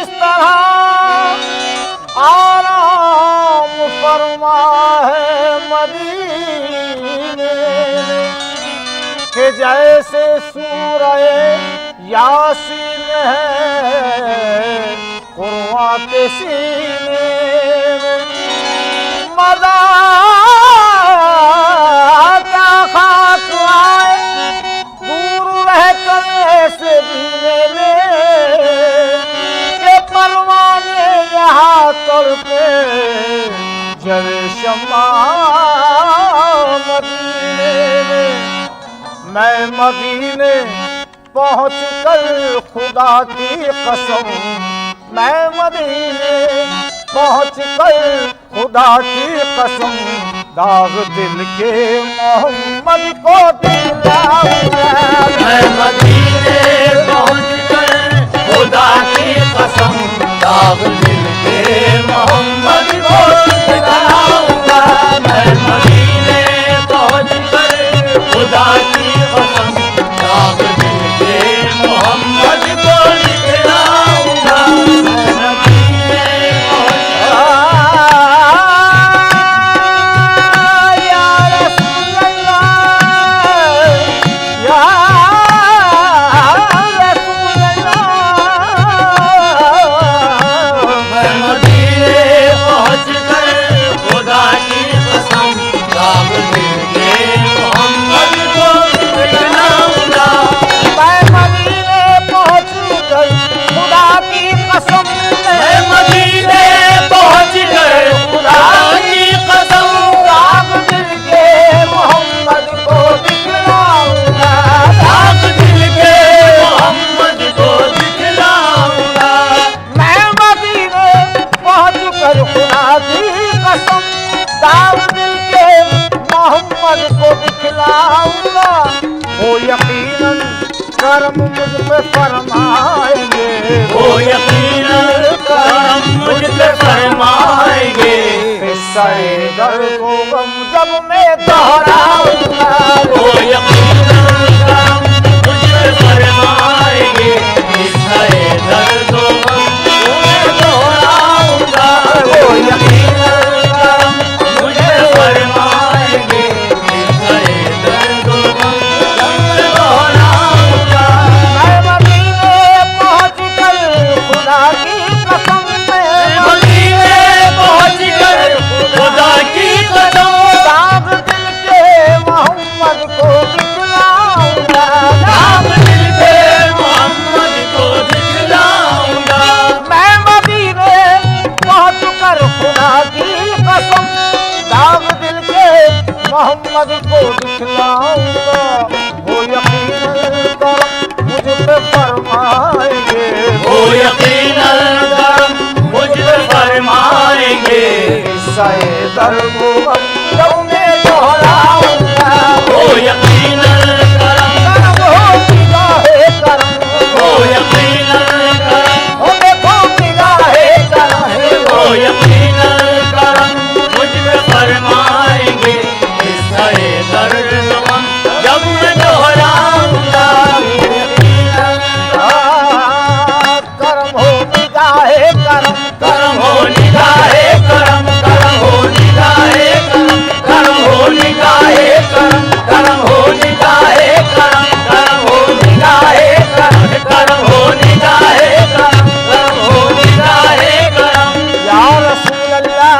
इस तरह आराम फरमा है मदीने के जैसे सूरह यासीन है कुर्आ के सीने में। मदा का खाक आए दूर रह कर ऐसे जीने में के परवाने यहाँ तड़पे जले शम्मा मदीने में। मैं मदीने पहुँच कर खुदा की कसम, मैं मदीने पहुँच कर खुदा की कसम दाग दिल के मोहम्मद को दिलाऊंगा। मैं मदीने पहुँच कर खुदा की कसम दाग दिल के मोहम्मद को दिलाऊंगा। मैं मदीने पहुँच कर खुदा की कसम दाग दिल के मोहम्मद को दिलाऊंगा। मैं मदीने करम मुझ पे फरमाएंगे, वो यकीनन करम मुझ पे फरमाएंगे। किस्से दर्द को गम जब मैं दोहराऊंगा, वो यकीनन करम मुझ पे फरमाएंगे। किस्से दर्द को गम मैं दोहराऊंगा, वो यकीनन करम मुझ पे फरमाएंगे। किस्से दर्द को गम मैं दोहराऊंगा। मैं मदीने पहुँच कर खुदा की कसम, मैं मदीने पहुँच कर खुदा की कसम दाग दिल के मोहम्मद को दिखलाऊंगा, दाग दिल के मोहम्मद को दिखलाऊंगा। मैं मदीने पहुँच कर खुदा की कसम दाग दिल के मोहम्मद को दिखलाऊंगा। वो यकीनन करम मुझ पे फरमाएंगे, वो यकीनन करम मुझ पे फरमाएंगे। किस्से दर्द को गम जब मैं दोहराऊंगा, वो यकीनन करम करम हो निगाहे करम, वो यकीनन करम हो देखो निगाहे करम, वो यकीनन करम मुझ पे फरमाएंगे। किस्से दर्द गम जब मैं दोहराऊंगा। करम हो निगाहे करम, करम हो निगाहे करम, करम हो निगाहे करम, करम हो निगाहे करम, करम हो निगाहे करम, करम हो निगाहे करम, करम हो निगाहे करम, करम हो निगाहे करम। या रसूल अल्लाह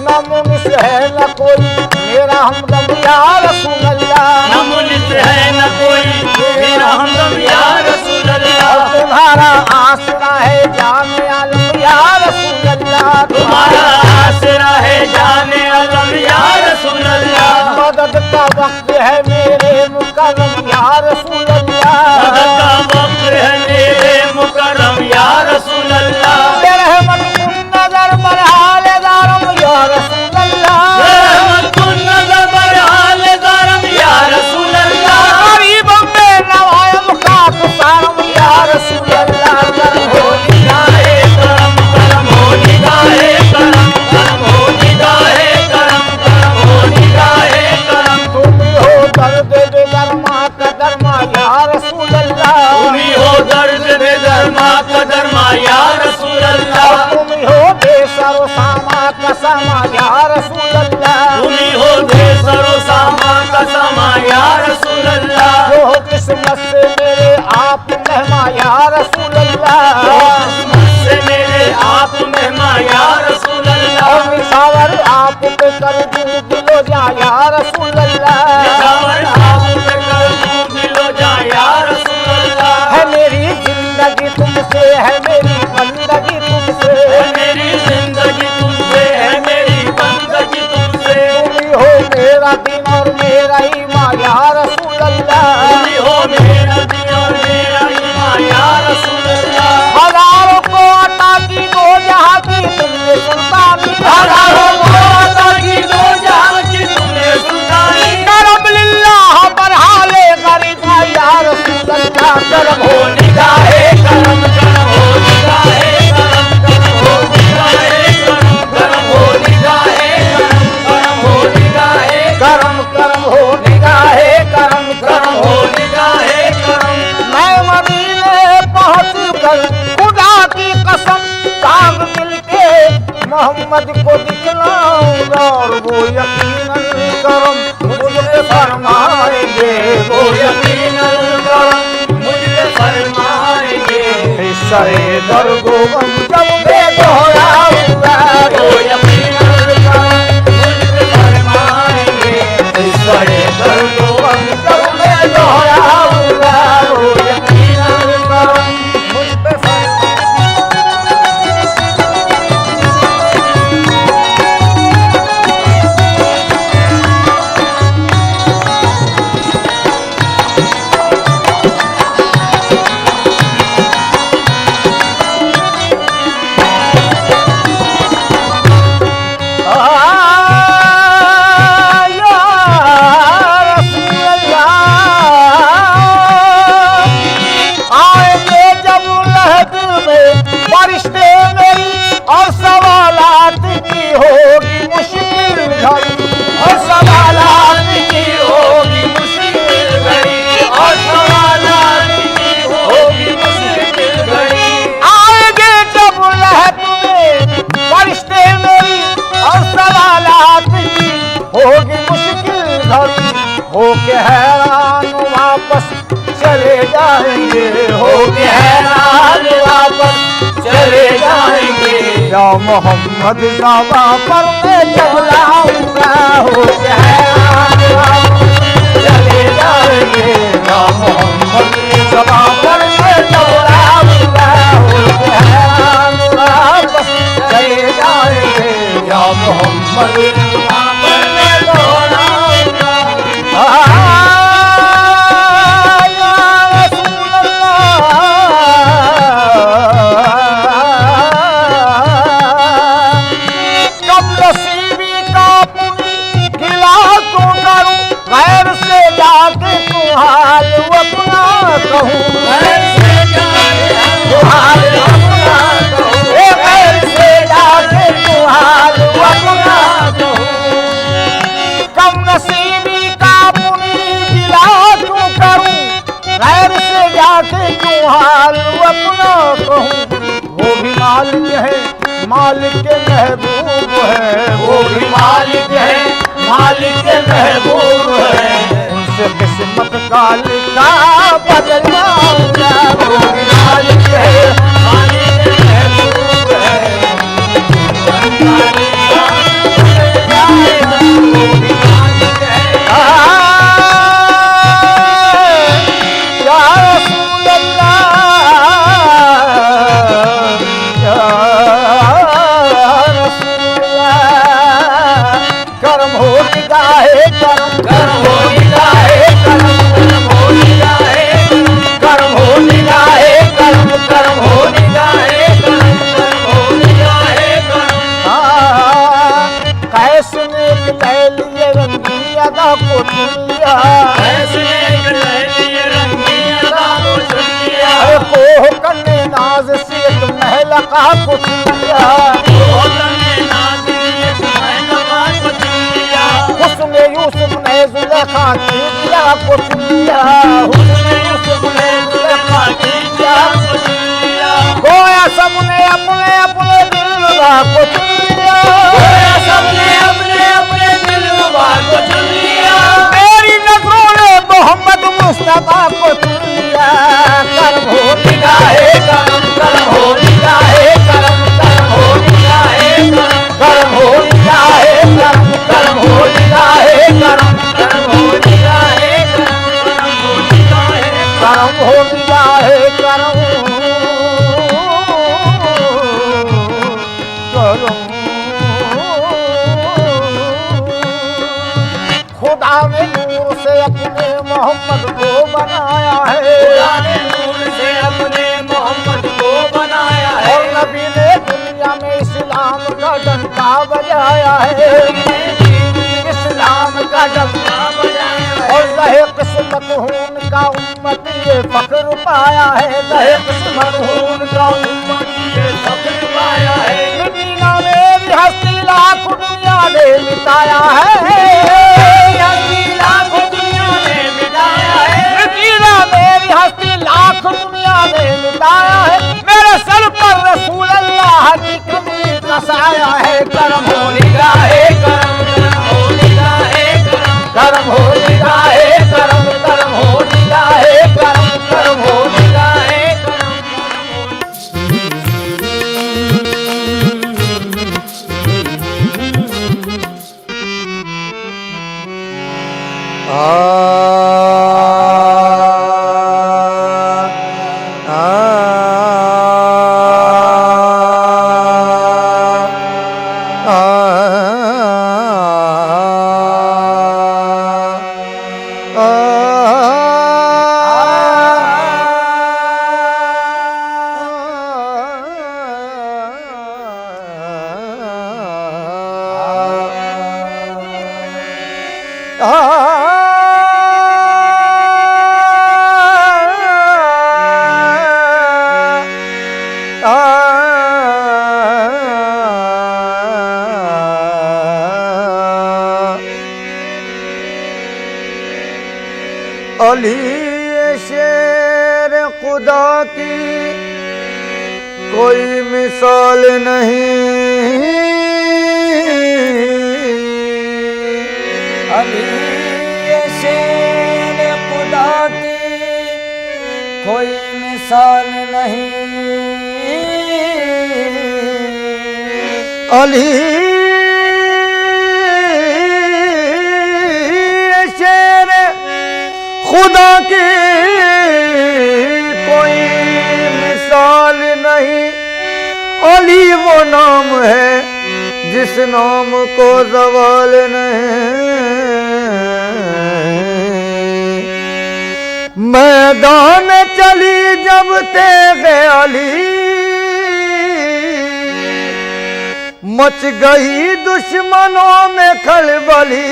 न मुनिस है न कोई मेरा हमदम, या रसूल अल्लाह न मुनिस है न कोई मेरा हमदम, या रसूल अल्लाह। तुम्हारा आसरा है जाने आलम, या रसूल अल्लाह तुम्हारा आसरा है जाने आलम, या रसूल अल्लाह। मदद का वक्त है मेरे मुकर्रम, या रसूल अल्लाह मदद का वक्त है मेरे मुकर्रम, या रसूल अल्लाह। रहमत कुन नजर बरहाल दारम, या रसूल अल्लाह रहमत कुन नजर बरहाल दारम, या रसूल अल्लाह। गरीब में नवायम का या रसूल अल्लाह। तुम हो बेसरो सामा कसमा या रसूल अल्लाह। तुम्ही हो दे सरो सामा कसमा या रसूल अल्लाह। जो हो किस्मत से मेरे आप मेहमा या रसूल अल्लाह। से मेरे आप मेहमा या रसूल अल्लाह। और निशावर आप पे कर दूं दिलो जा या रसूल अल्लाह। निशावर आप पे कर दूं दिलो जा या रसूल अल्लाह। है मेरी जिंदगी तुमसे, है मेरी बंदगी तुमसे। है मेरी जिंदगी तुमसे, है मेरी बंदगी तुमसे। तुम हो मेरा दिन और मेरा ईमान या रसूल अल्लाह। तुम्ही हो मेरा दिन और मेरा ईमान या रसूल अल्लाह। हजारों को अता की दो जहां की तुमने सुल्तानी। हजारों को अता की दो जहां की तुमने सुल्तानी। करम लिल्लाह बरहाले गरीबा या रसूल अल्लाह। करम हो निगाहे करम, करम हो निगाहे करम, करम हो निगाहे करम, करम हो निगाहे करम, करम हो निगाहे करम करम हो निगाहे करम करम हो निगाहे करम। मैं मदीने पहुंच कर खुदा की कसम दाग दिल के मोहम्मद को दिखलाऊंगा और वो यकीनन करम मुझे फरमाएंगे। वो यकीनन करम मुझे फरमाएंगे। सरे दर्गो गम जब मैं दोहराऊंगा। वो यकीनन करम मुझे फरमाएंगे। सरे दर्गो गम जब मैं दोहराऊंगा। वो यकीनन करम मुझ पे फरिश्ते मेरी और सवालात की होगी मुश्किल घड़ी। और सवालात की होगी मुश्किल घड़ी। और सवालात की होगी मुश्किल घड़ी। आएंगे जब लहद में फरिश्ते मेरी और सवालात की होगी मुश्किल घड़ी। होके हैरान वापस चले जाएंगे। होके हैरान वापस चले जाएंगे। या मोहम्मद ज़बा पर मैं चलाऊंगा। होके हैरान वापस चले जाएंगे। या मोहम्मद ज़बा पर मैं चलाऊंगा। होके हैरान वापस चले जाएंगे। या मोहम्मद वहाँ पर मैं दोहराऊंगा। या रसूल अल्लाह। कब नसीबी का पुनी गिला क्यों करूं, गैर से जाके तू हाल अपना कहूं। घर से जाए तू हाल अपना कहूं। ए गैर से जाके तू हाल अपना कहूं। कब नसीबी का पुनी गिला क्यों करूं, गैर से जाके क्यों हाल अपना कहूं। वो भी मालिक है, मालिक के महबूब है। वो भी मालिक है, मालिक के महबूब है। उनसे किस्मत का लिखा बदलवाऊंगा। वो भी मालिक है, मालिक के महबूब है। वो भी मालिक है। या रसूल अल्लाह। या रसूल अल्लाह। करम हो निगाहे करम, करम हो निगाहे करम, करम हो निगाहे करम, करम हो निगाहे करम, करम हो निगाहे करम, करम हो निगाहे करम। कैसे ने लिए रंगी अदा को चुन लिया। ऐसे गले लिए रंगी अदा को चुन लिया। अरे कोह कन्ने नाज से एक महलका को चुन लिया। हुस्न यूसुफ ने जुलेखा की दिया को चुन लिया। गोया सब करम हो निगाहे करम करम। खुदा ने नूर से अपने मोहम्मद को बनाया है, खुदा ने नूर से अपने मोहम्मद को बनाया है, और नबी ने दुनिया में इस्लाम का डंका बजाया है, इस्लाम का डंका बजाया है। और रहे किस्मत हून का उम्मत ये फख्र पाया है, रहे किस्मत हून का उम्मत ये फख्र पाया है। दुनिया मेरी हस्ती लाख दुनिया ने मिटाया है, हस्ती लाख दुनिया ने मिटाया है, दुनिया मेरी हस्ती लाख दुनिया ने मिटाया है। मेरे सर पर रसूल अल्लाह की कमली का साया है। करम हो निगाहे करम, करम हो निगाहे करम, करम हो निगाहे करम, करम हो निगाहे करम, करम हो निगाहे करम। अली शेर खुदा की कोई मिसाल नहीं, अली शेर खुदा की कोई मिसाल नहीं, अली शेर खुदा की कोई मिसाल नहीं। अली वो नाम है जिस नाम को ज़वाल नहीं। मैदान चली जब तेगे अली, मच गई दुश्मनों में खलबली।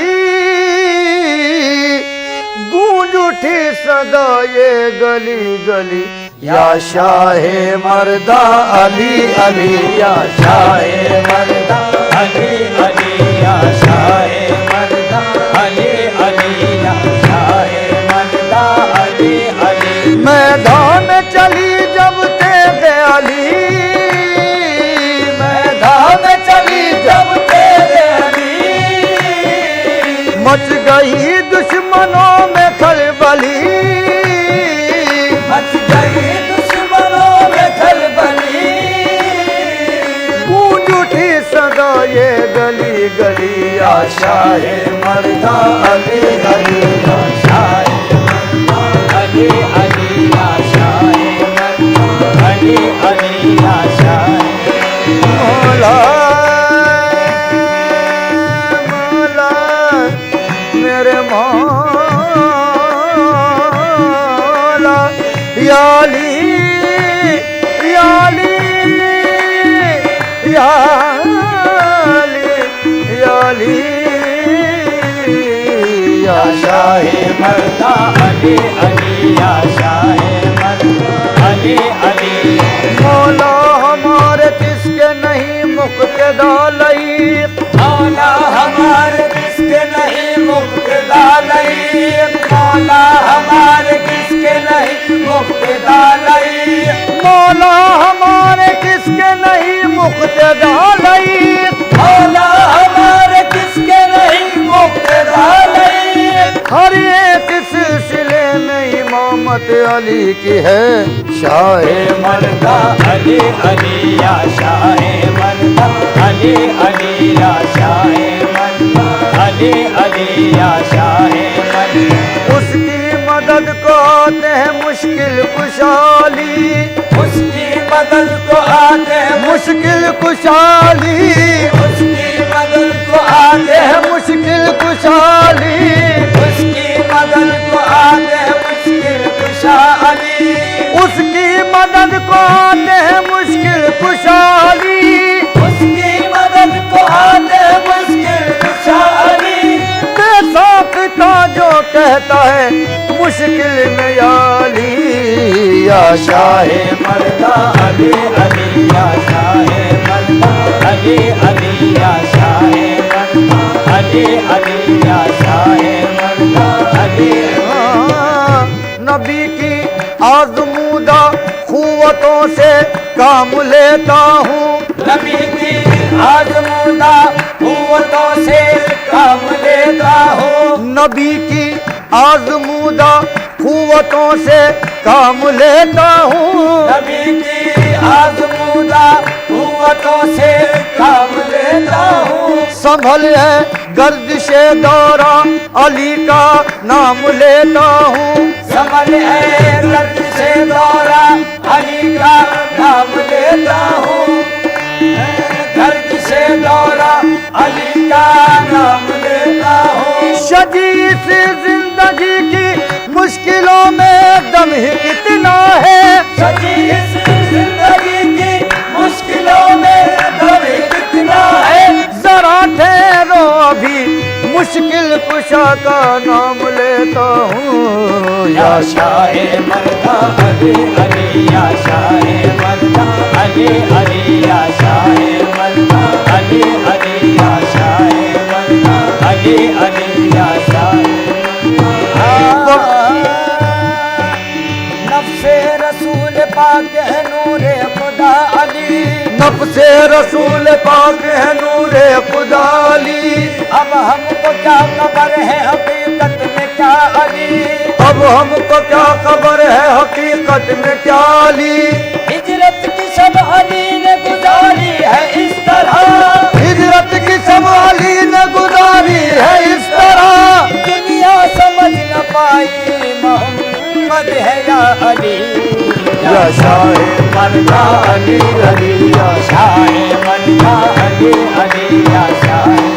गूंज उठी सदा ये गली गली, या शाहे मर्दा अली अली, या शाहे मर्दा अली अली या शाहे मर्दा अली अली या शाहे मर्दा अली अली। मैदान चली जब तेगे अली, मैदान चली जब तेरे अली, मच गई दुश्मनों में खलबली। मच गई दुश्मनों में खलबली। गूंज उठी सदा ये गली गली, या शाहे मर्दा अली अली, या शाहे मर्दा अली अली या शाहे मर्दा अली अली या शाहे मौला मौला मेरे मौला, या अली या अली या अली या अली, या शाहे मर्दा अली अली या शाहे मर्दा अली अली। मौला हमारे किसके नहीं मुक्तदा लईक, मौला हमारे किसके नहीं मुक्तदा लईक, मौला हमारे किसके नहीं मुक्तदा लईक, मौला हमारे किसके नहीं मुक्तदा लईक। मौला हमारे किसके नहीं मुक्तदा लईक। हर एक सिलसिले में इमामत अली की है, शाहे मर्दा अली अली या शाहे मर्दा अली अली या शाहे मर्दा अली अली या शाहे मर्दा। उसकी मदद मदद को आते हैं मुश्किल कुशाली, उसकी मदद को आते हैं मुश्किल कुशाली, उसकी मदद को आते हैं मुश्किल कुशाली, उसकी मदद को आते हैं मुश्किल कुशाली, उसकी मदद को आते हैं मुश्किल कुशाली, उसकी मदद को आते हैं मुश्किल कुशाली। बेसाख का जो कहता है मुश्किल में याली, या शाहे मर्दा अली अली या शाहे मर्दा अली अली या शाहे मर्दा अली अली या शाहे मर्दा अली। नबी की आजमूदा कुव्वतों से काम लेता हूँ, नबी की आजमूदा कुव्वतों से काम लेता हूँ, नबी की आजमूदा कुव्वतों से काम लेता हूँ, नबी की आजमूदा कुव्वतों से काम लेता हूँ। संभल है गर्दिशे दौरा अली का नाम लेता हूँ, संभल है गर्द से दौरा अली का नाम लेता हूँ, गर्द से दौरा अली का नाम लेता हूँ। शजी इस जिंदगी की मुश्किलों में दम ही इतना है, सजी इस जिंदगी की मुश्किलों में दम कितना है। जरा ठहरो अभी मुश्किल कुशा का नाम लेता हूँ, या शाहे मर्दा अली अली या शाहे मर्दा अली अली या शाहे मर्दा अली अली या शाहे मर्दा अली अली या शाहे। नफ्से रसूल पाक है नूरे खुदा अली, नफ्से रसूल पाक है नूरे खुदा अली, अब हमको क्या खबर है हकीकत में क्या अली, अब हमको क्या खबर है हकीकत में क्या अली। हिजरत की सब अली ने गुजारी है इस तरह, हिजरत की सब अली ने गुजारी है इस तरह, दुनिया समझ न पाई मोहम्मद है या अली, या शाहे मर्दा अली अली या शाहे मर्दा अली अली या शाहे।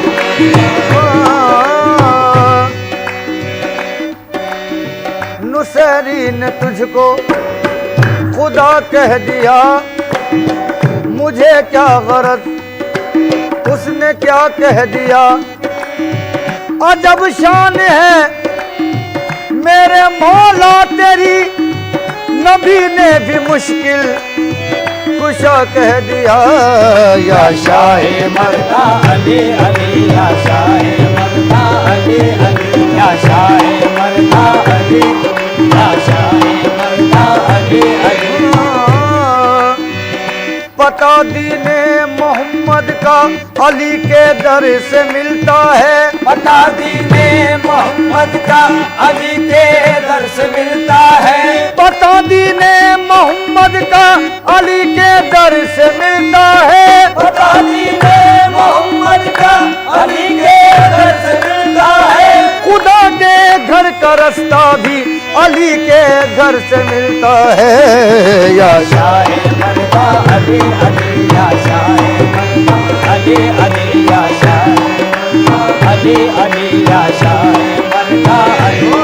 नुसैरी ने तुझको खुदा कह दिया, मुझे क्या गरज उसने क्या कह दिया। अजब शान है मेरे मौला तेरी, नबी ने भी मुश्किल कुशा कह दिया, या शाहे मर्दा अली अली या शाहे मर्दा अली अली या शाहे मर्दा अली या शाहे मर्दा अली अली। पता दीने मोहम्मद का अली के दर से मिलता है, पता दीने मोहम्मद का अली के दर से मिलता है, पता दीने मोहम्मद का अली के दर से मिलता है, पता दीने मोहम्मद का अली के दर से मिलता है। खुदा के घर का रास्ता भी अली के घर से मिलता है, या शाहे मर्दा अली अली या शाहे मर्दा अली अली या शाहे अली अली या शाहे मर्दा अली।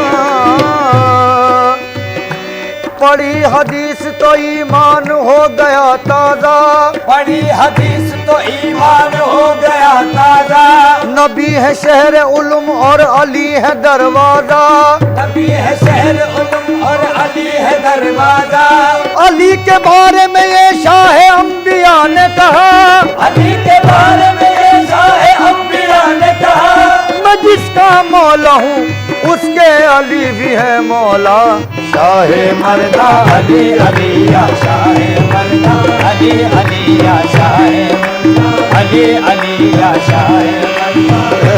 पढ़ी हदीस तो ईमान हो गया ताजा, पढ़ी हदीस तो ईमान हो गया ताजा, नबी है शहर उलूम और अली है दरवाजा, नबी है शहर उलूम और अली है दरवाजा। अली के बारे में ये शाह अंबिया ने कहा, अली के बारे में ये शाह अंबिया ने कहा, मैं जिसका मौला हूँ उसके अली भी है मौला। शाहे मर्दा अली अली या शाहे मर्दा अली अली या शाहे मर्दा अली अली या शाहे मर्दा।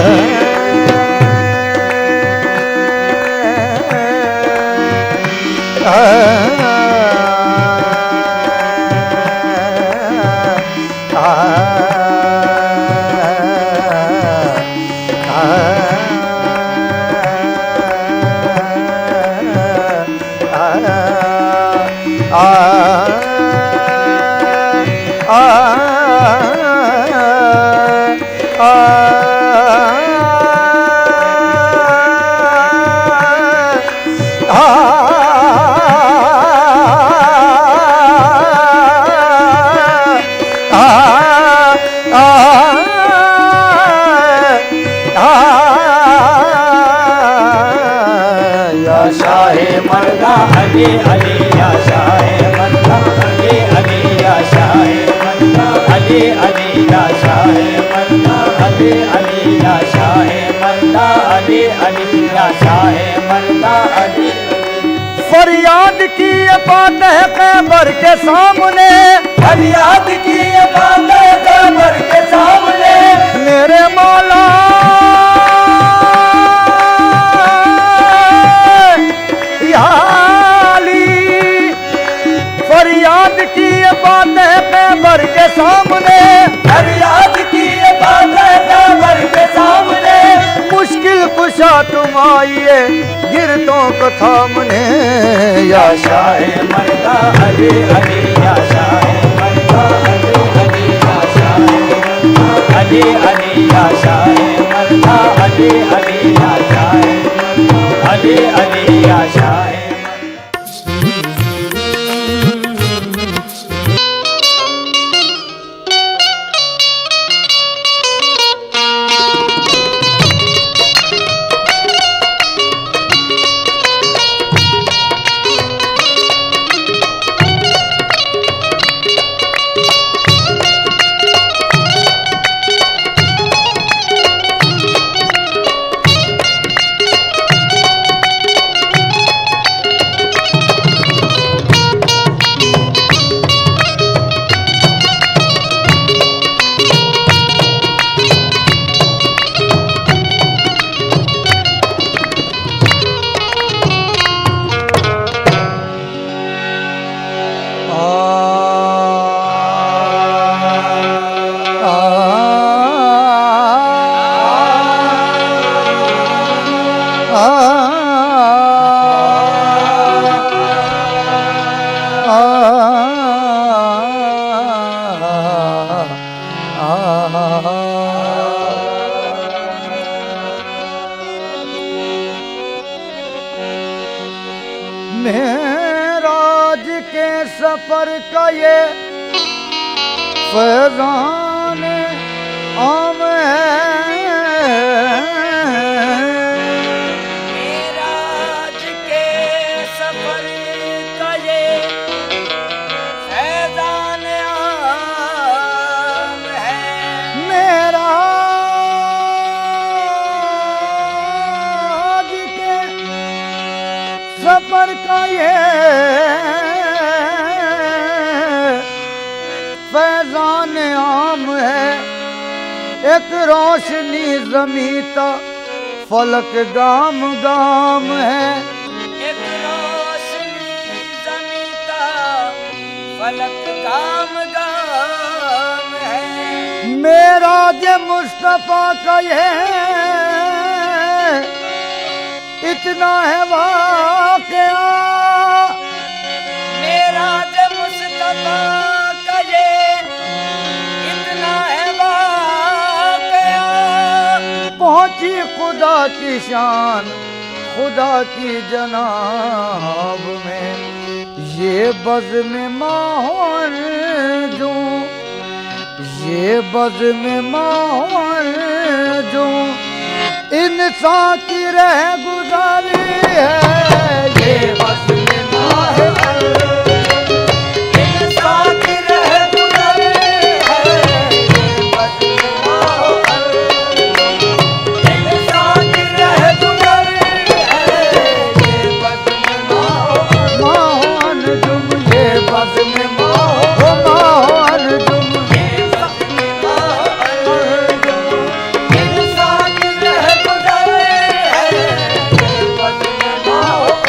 अली अली या शाहे मर्दा अली अली या शाहे मर्दा अली अली या शाहे मर्दा अली अली या शाहे मर्दा अली अली या शाहे मर्दा अली। फरियाद की ये बात है कैबर के सामने, फरियाद की ये बात है कैबर के सामने, मेरे मौला फरियाद की ये बात है कैबर के सामने, फरियाद की ये बात है कैबर के सामने, मुश्किल कुशा तुम आइए गिरतों को थामने। या शाहे मर्दा अली अली या शाहे मर्दा अली अली या शाहे मर्दा अली अली या शाहे मर्दा अली अली या शाहे मर्दा अली अली या शाहे। मेराज के सफर का ये फैज़ान आम है, मेराज के सफर का ये फैज़ान आम है, मेराज के सफर का ये फैज़ान आम है, एक रोशनी ज़मीता फलक गाम गाम है, एक रोशनी ज़मीता फलक गाम गाम है, मेराज मुस्तफ़ा का ये इतना है वाक़या, मेराज मुस्तफ़ा का ये इतना है वाक़या, पहुंची खुदा की शान खुदा की जनाब में, ये बज़्म माहौल जो ये बज़्म माहौल जो इंसान की रह गुजारी है, ये बज़्म माहौल इंसान की रह गुज़री है, ये बज़्म माहौल इंसान की रह गुज़री है, ये बज़्म माहौल माहौल तुम ये बज़्म माहौल तुम ये बज़्म माहौल इंसान की रह गुज़री है, ये बज़्म माहौल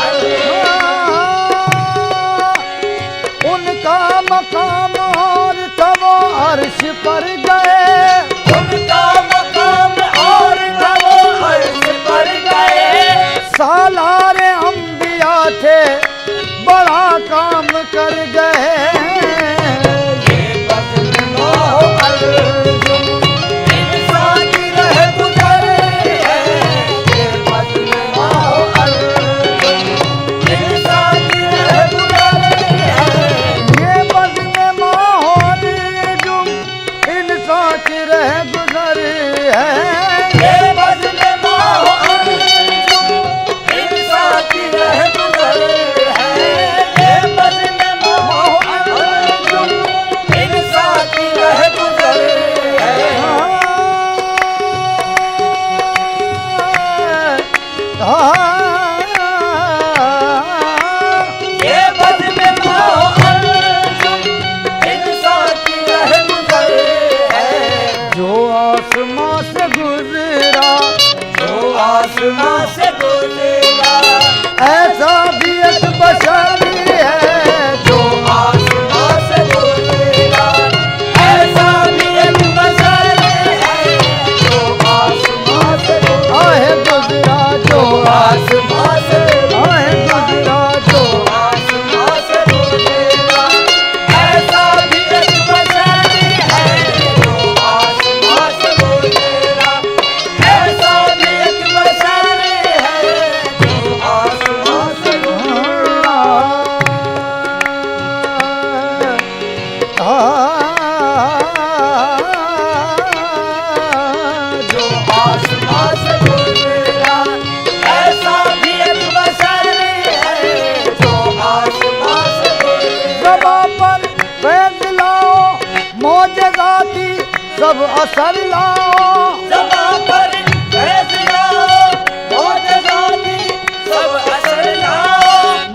सब असर लाओ, जमा पर फैसला मौत जाती सब असर लाओ।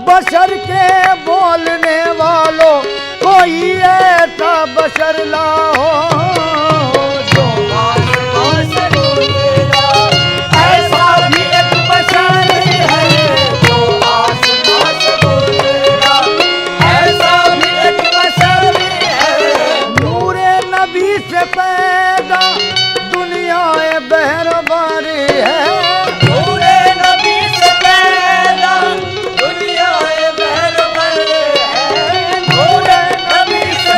बशर के बोलने वालों कोई ऐसा बशर लाओ जो आसमां से बोलेगा, ऐसा भी एक बशर है जो आसमां से बोलेगा, ऐसा भी एक बशर है। नूरे नबी से पैदा दुनिया बहरबार है, नूरे नबी से पैदा दुनिया बहरबर है। नूरे नबी से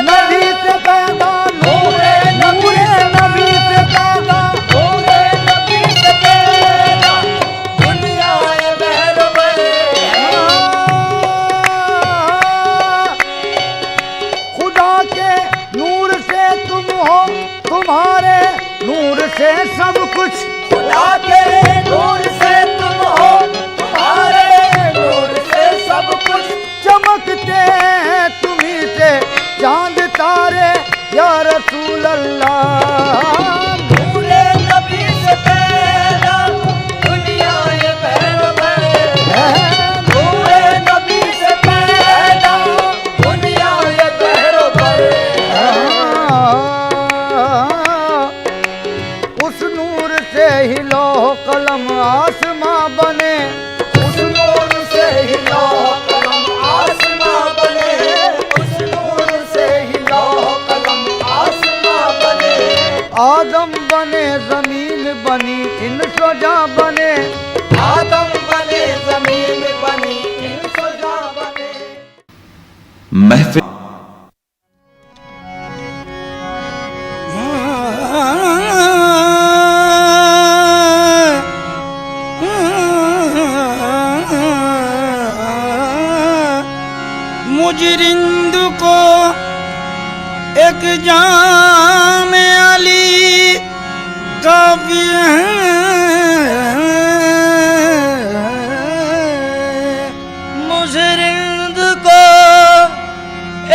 पैदा नूरे नूरे नबी से पैदा नूरे नबी से पैदा दुनिया बहरबर है। खुदा के नूर से तुम हो, तुम्हारे नूर से सब कुछ, खुदा के नूर से तुम हो, तुम्हारे नूर से सब कुछ। चमकते हैं तुम्ही से चांद तारे या रसूल अल्लाह। नूरे नबी से पैदा दुनिया बहरबर है। नूरे नबी से पैदा दुनिया बहरबर है। उस नूर से ही लौह कलम आसमां बने, उस नूर से ही लौह कलम आसमां बने, उस नूर से ही लौह कलम आसमां बने। आदम बने जमीन बनी इंसजा बने, आदम बने जमीन बनी इंसजा बने। महफिल मुजरिंद को एक जाम अली काफी है। मुजरिंद को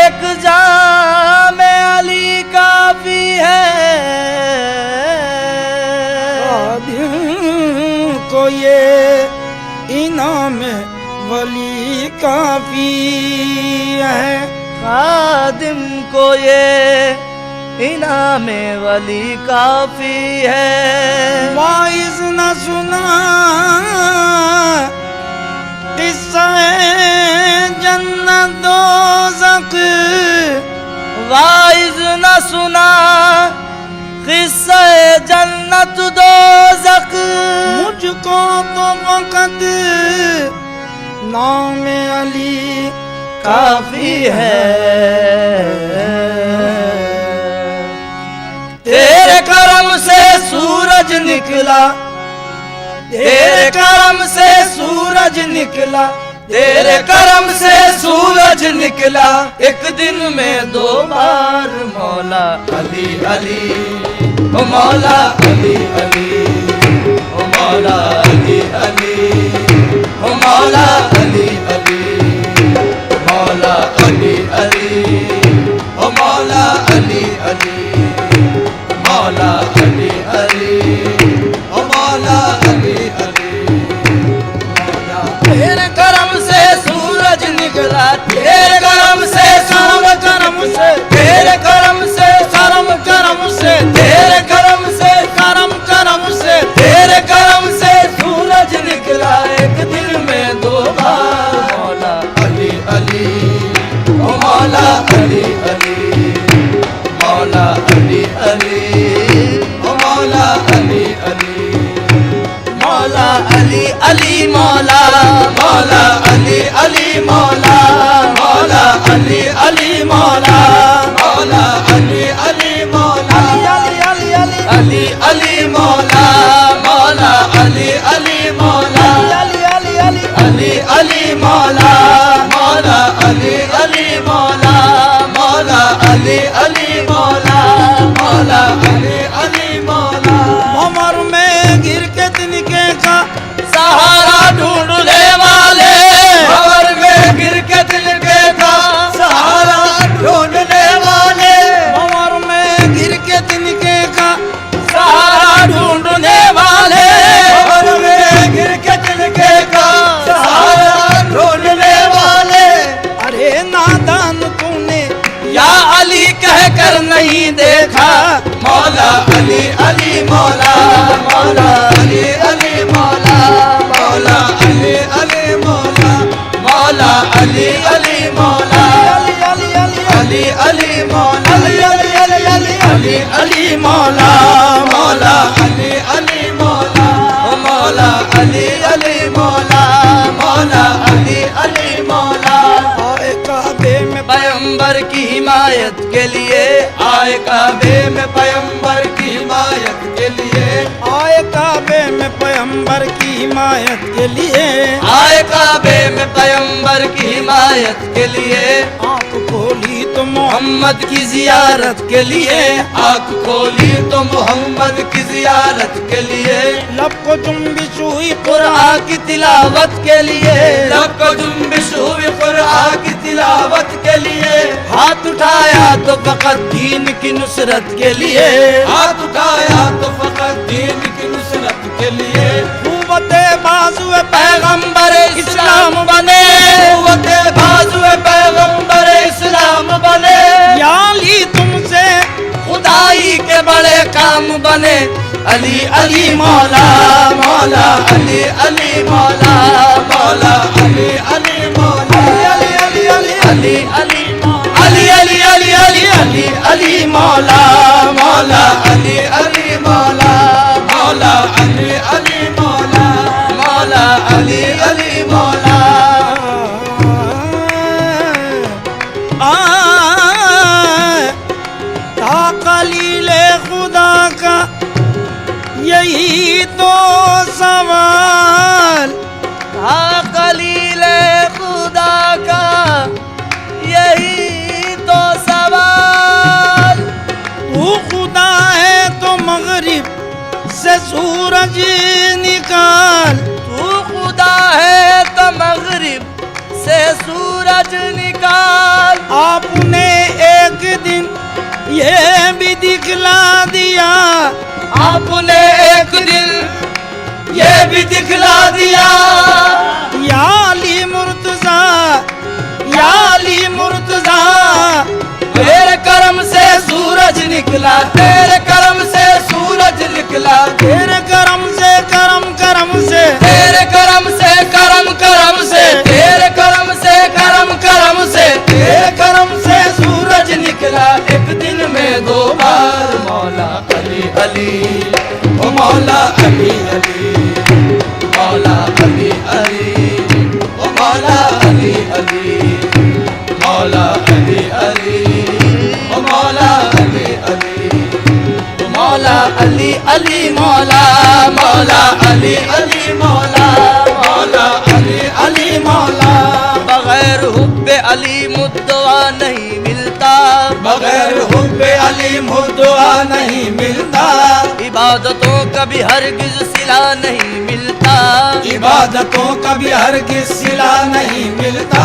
एक जाम अली काफी है। को ये इनाम वली काफी है। खादिम को ये इनाम वली काफी है। वाइज न सुना किस्सा जन्नत दोज़ख, वाइज न सुना किस्सा जन्नत दोज़ख। मुझको तो वक़्त नाम अली काफी है। तेरे करम से सूरज निकला, तेरे करम से सूरज निकला, तेरे करम से सूरज निकला। एक दिन में 2 बार मौला अली अली, ओ मौला अली अली, ओ मौला अली अली, ओ मौला अली अली, मौला अली अली, ओ मौला अली अली, मौला अली अली, ओ मौला अली अली। तेरे करम से सूरज निकला, तेरे करम से सूरज करम से, तेरे करम से करम करम से, तेरे करम से करम करम से, तेरे करम से सूरज निकला। एक दिन में 2 बार मौला अली अली, ओ मौला अली अली, मौला अली अली, ओ मौला अली अली, मौला अली अली, मौला मौला अली अली, मौला मौला अली अली, मौला मौला अली अली, मौला अली अली अली अली, मौला मौला अली अली, मौला अली अली अली अली, मौला मौला अली अली, मौला मौला अली अली, मौला मौला अली अली, मौला। भंवर में गिर के तिनके का सहारा ढूंढने वाले, भंवर में गिर के तिनके का सहारा ढूंढने वाले, भंवर में गिर के तिनके कर नहीं देखा। मौला अली अली मौला, मौला अली अली मौला, मौला अली अली मौला, मौला अली अली मौला, अली अली मौला, अली अली मौला, मौला अली अली मौला, मौला अली अली मौला, मौला अली अली मौला। आए काबे में पैगंबर की हिमायत के लिए, आए काबे में पैगंबर की हिमायत के लिए, आए काबे में पैगंबर की हिमायत के लिए, आए काबे में पैगंबर की हिमायत के लिए, आँख खोली तो मोहम्मद की जियारत के लिए, आँख खोली तो मोहम्मद की जियारत के लिए, लब को जुम्बिश हुई कुरान की तिलावत के लिए, लब को जुम्बिश हुई कुरान की तिलावत के लिए, हाथ उठाया तो फकत दीन की नुसरत के लिए, हाथ उठाया तो फकत दीन की नुसरत के लिए, कुव्वते बाजुए पैगंबर इस्लाम बने, कुव्वते बाजुए पैगंबर इस्लाम बने, या ली तुमसे खुदाई के बड़े काम बने। अली अली मौला, मौला अली अली मौला, मौला अली अली मौला, अली अली अली अली अली अली अली अली अली अली अली मौला, मौला अली अली मौला, मौला अली अली मौला, मौला अली अली मौला। ताक़लीले खुदा का यही तो सवाल, ताक़लीले खुदा का यही तो सवाल, तू खुदा है तो मगरिब से सूरज निकाल, तू खुदा है तो मगरिब से सूरज निकाल। आपने एक दिन ये भी दिखला दिया, आपने एक दिन ये भी दिखला दिया, या अली मुर्तज़ा, या अली मुर्तज़ा, तेरे करम से सूरज निकला, तेरे करम से सूरज निकला, तेरे करम से करम करम से, तेरे करम से करम करम से, तेरे करम से करम करम से, तेरे करम से सूरज निकला एक दिन में दो बार। मौला अली अली ओ मौला अली अली, मौला अली अली ओ मौला अली अली, मौला अली अली ओ मौला अली अली, मौला अली अली मौला, मौला अली अली मौला, मौला अली अली मौला। बगैर हुब्बे अली मुद्दवा नहीं मिलता, बगैर हुब्बे अली मुद्दवा नहीं मिलता, इबादतों का भी हरगिज सिला नहीं मिलता, इबादतों का भी हरगिज सिला नहीं मिलता।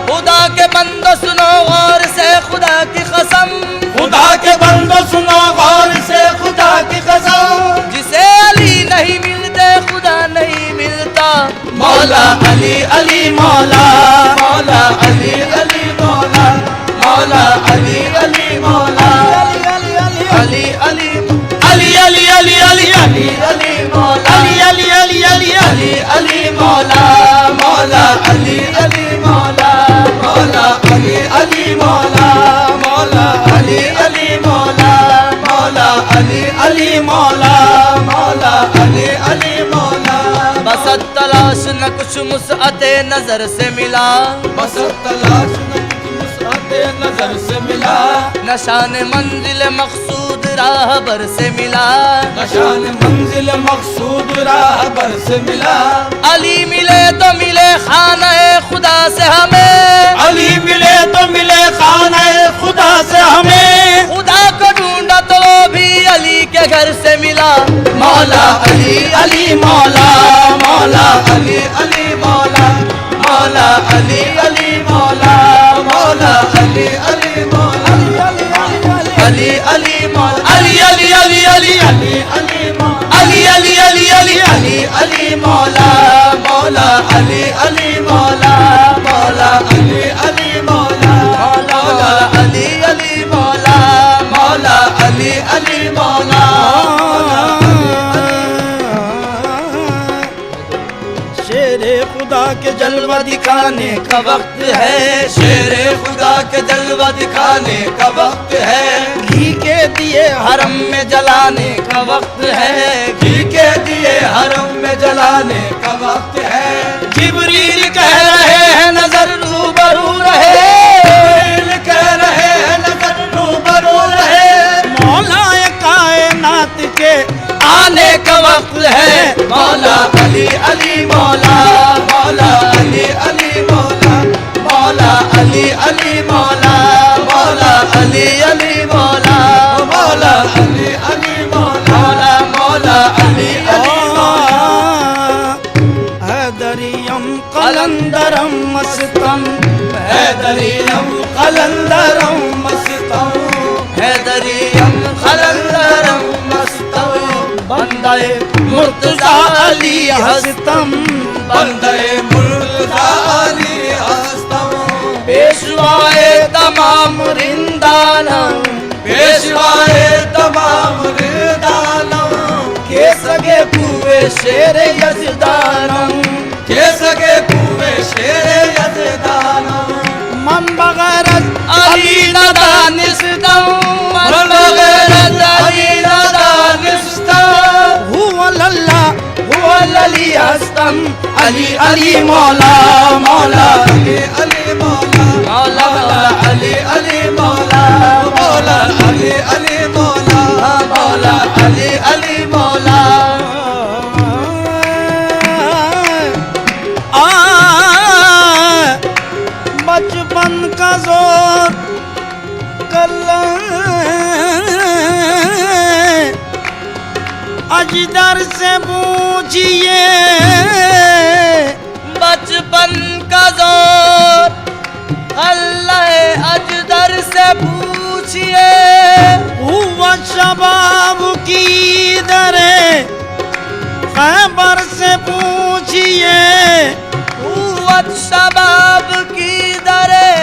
खुदा के बंदो सुनो गौर से खुदा की कसम, खुदा के बंदो सुनो गौर से खुदा की कसम, जिसे अली नहीं मिलते खुदा नहीं मिलता। मौला अली अली मौला, मौला अली अली मौला, मौला अली अली मौला, अली अली अली अली अली अली अली अली अली मौला, अली अली अली अली अली अली मौला, मौला अली अली मौला, मौला अली अली मौला, मौला अली अली मौला, मौला अली अली मौला, मौला अली अली मौला। बस तलाश न कुछ मुसअते नजर से मिला, बस तलाश न कुछ मुसअते नजर से मिला, नशान मंजिल मकसूद राहबर से मिला, नशान मंजिल मकसूद राहबर से मिला। अली मिले तो मिले खाना खुदा से हमें, अली मिले तो मिले खाना खुदा से हमें, खुदा को ढूंढा तो वो भी अली के घर से मिला। मौला अली अली मौला, मौला अली अली मौला, मौला अली अली मौला, मौला अली अली मौला, अली अली मौला, अली अली अली अली अली अली मौला, अली अली अली अली अली अली मौला, मौला अली अली मौला, मौला अली अली मौला, मौला अली अली मौला, जलवा दिखाने का वक्त है, शेरे खुदा के जलवा दिखाने का वक्त है, घी के दिए हरम में जलाने का वक्त है, घी के दिए हरम में जलाने का वक्त है। जिब्रील कह रहे हैं नजर रूबरू रहे, जिब्रील कह रहे हैं नजर रूबरू रहे, मौलाए कायनात के आने का वक्त है। मौला अली अली मौला, मौला अली अली मौला, मौला अली अली मौला, मौला अली अली मौला, मौला अली अली मौला, मौला अली अली मौला। हैदरियम कलंदरम मस्तम, हैदरियम कलंदरम मस्तम, हैदरियम कलंदरम मस्तम, बंदे मुर्तजा अली हस्तम, बंदे मुर्तजा अली हस्तम, पेशवाए तमाम रिंदानम, पेशवाए तमाम रिदानम, के सगे पूरे शेर यजदानम, के सगे पूरे शेरे यजदानम, मन बगैर अली नदानिस्तम, मन बगैर अली नदानिस्तम, हुवा लल्ला हुवा लली हस्तम, अली अली मौला मौला अली अली मौला, मौला मौला अली अली मौला, मौला अली अली मौला, मौला अली अली मौला। बचपन का जोर कल अजदर से पूछिए, बचपन का जोर अल्लाह अजदर से पूछिए, हुआ शबाब की दरे खैबर से पूछिए, हुआ शबाब की दरे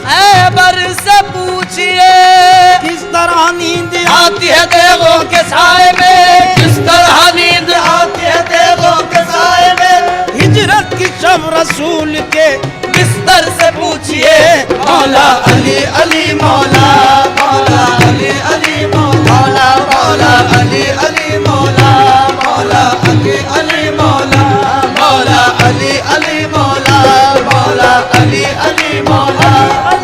खैबर से पूछिए, किस तरह नींद आती है देवों के साए में, किस तरह नींद आती है देवों के साए में, हिजरत की शब रसूल के बिस्तर से पूछिए, मौला अली अली मौला, मौला अली अली मौला, मौला अली अली मौला, मौला अली अली मौला, मौला अली अली मौला, मौला अली अली मौला,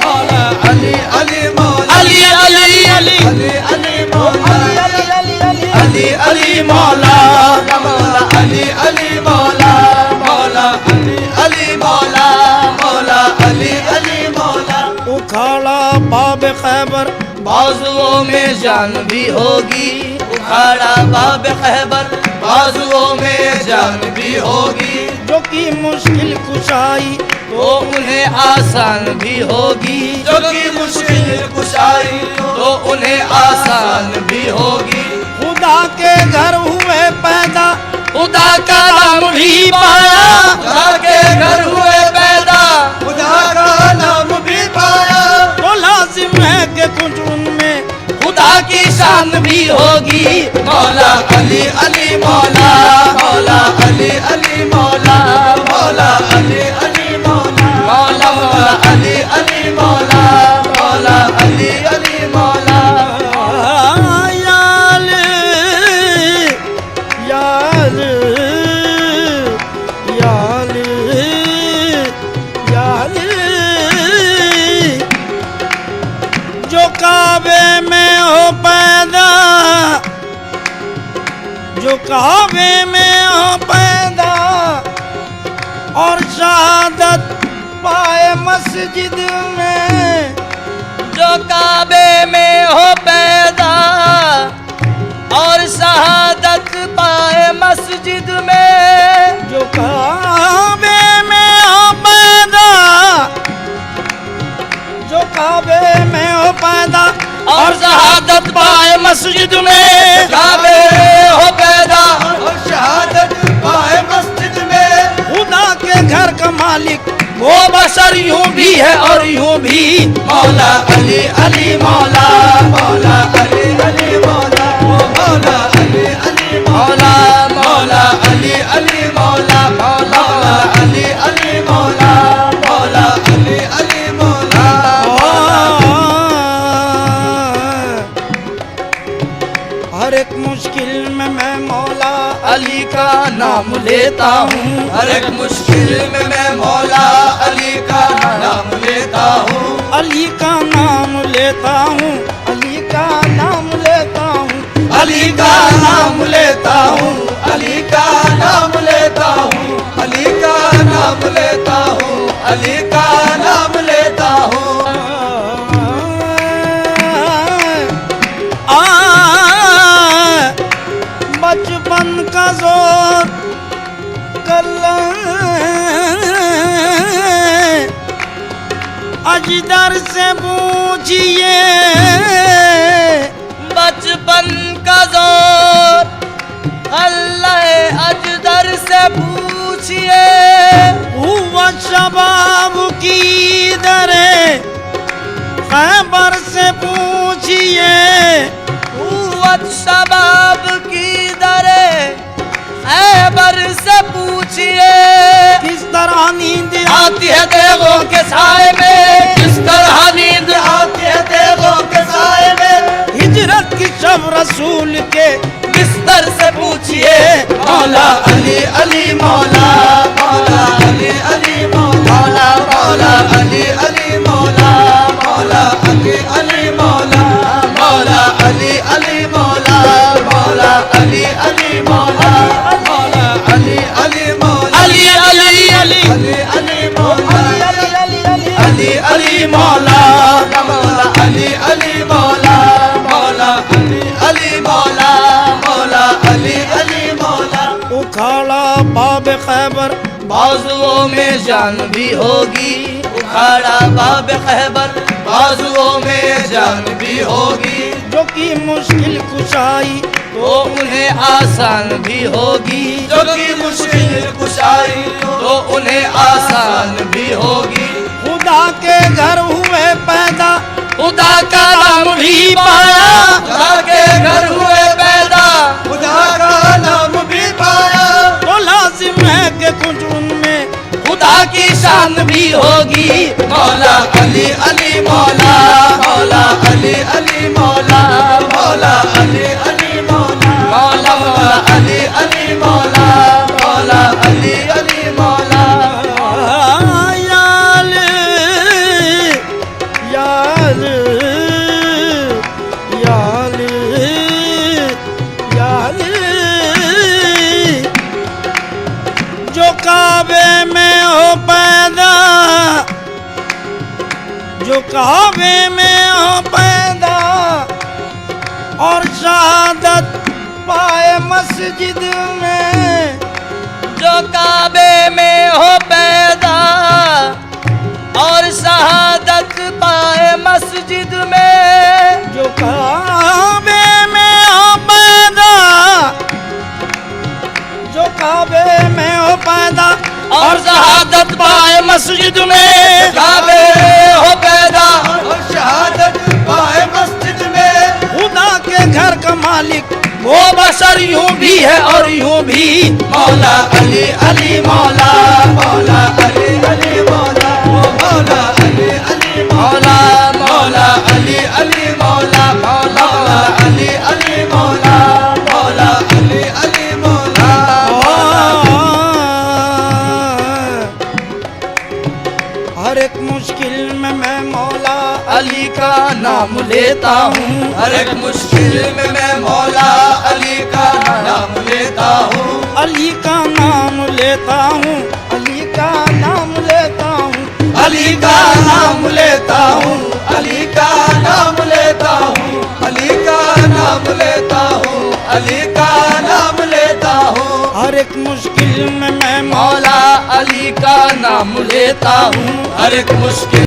मौला अली अली मौला, अली अली अली अली अली मौला, अली अली मौला, मौला अली अली मौला, मौला अली अली मौला, मौला अली अली मौला। उखाड़ा बाब खैबर बाजुओं में जान भी होगी, उखाड़ा बाब खैबर बाजुओं में जान भी होगी, जो कि मुश्किल कुशाई तो उन्हें आसान भी होगी, जो कि मुश्किल कुशाई तो उन्हें आसान भी होगी। खुदा के घर हुए पैदा खुदा का नाम भी पाया, खुदा के घर हुए पैदा खुदा का नाम भी पाया, तो लाजिम है कि कुछ उनमें खुदा की शान भी होगी। मौला अली अली मौला, मौला अली अली मौला, मौला अली अली मौला, मौला मौला अली अली मौला, मौला अली अली मौला। याल याल याल याल जो काबे में हो पैदा, जो काबे में हो पैदा और शहादत पाए मस्जिद में, जो काबे में हो पैदा और शहादत पाए मस्जिद में, जो काबे में हो पैदा, जो काबे में हो पैदा और शहादत पाए मस्जिद में, काबे हो पैदा और शहादत पाए मस्जिद में, खुदा के घर का मालिक वो बशर यूं भी है और यूं भी। मौला अली अली मौला, मौला अली अली मौला, मौला अली अली मौला, मौला अली अली मौला, मौला अली अली मौला। अली का नाम लेता हूँ। हर एक मुश्किल में मैं मौला अली का नाम लेता हूँ। अली का नाम लेता हूँ, अली का नाम लेता हूँ, अली का नाम लेता हूँ, अली का नाम लेता हूँ, अली का नाम लेता हूँ, अली का नाम लेता हूँ। बचपन का जोर अजदर से पूछिए, बचपन का जोर अल्लाह अजदर से पूछिए। हुआ शबाब की दरे खैबर से पूछिए, हुआ शबाब की दरे खैबर से पूछिए। किस तरह नींद आती है देवों के साए में, किस तरह नींद आती है देवों के साए में। हिजरत की शब रसूल के बिस्तर से पूछिए। मौला अली अली मौला, मौला अली अली मौला, मौला अली अली मौला, मौला अली अली मौला, मौला अली अली मौला, मौला अली अली मौला, मौला अली अली मौला, अली अली अली अली अली मौला, अली अली मौला, मौला अली अली मौला, मौला अली अली मौला, मौला अली अली मौला। उखाड़ा बाब खैबर बाजुओं में जान भी होगी। उखाड़ा बाब खैबर बाजुओं में जान भी होगी। जो कि मुश्किल कुशाई तो उन्हें आसान भी होगी। जो कि मुश्किल कुशाई तो उन्हें आसान भी होगी। खुदा के घर हुए पैदा, खुदा का नाम भी पाया। खुदा के घर हुए पैदा, खुदा का नाम भी पाया। तो लाजिम है कि कुछ उनमें खुदा की शान भी होगी। मौला अली अली मौला, मौला अली अली मौला, मौला अली अली मौला, मौला मौला अली अली मौला, मौला अली अली मौला। याल याल याल याल जो काबे में हो पैदा, जो काबे में हो पैदा और शहादत पाए मस्जिद में। जो काबे में हो पैदा और शहादत पाए मस्जिद में। जो काबे में हो पैदा, जो काबे में हो पैदा और शहादत पाए मस्जिद में। काबे हो पैदा और शहादत पाए मस्जिद में। खुदा के घर का मालिक वो बशर यूं भी है और यूं भी। मौला अली अली मौला, मौला अली अली मौला, मौला अली अली मौला, मौला अली अली मौला, मौला अली अली मौला, मौला अली अली मौला। हर एक मुश्किल में मैं मौला अली का नाम लेता हूँ। हर एक मुश्किल में मैं मौला अली का नाम लेता हूँ। अली का नाम लेता हूँ, अली का नाम लेता हूँ, अली का नाम लेता हूँ, अली का नाम लेता हूँ, अली का नाम लेता हूँ, अली का नाम लेता हूँ। हर एक मुश्किल में मैं मौला अली का नाम लेता हूँ। हर एक मुश्किल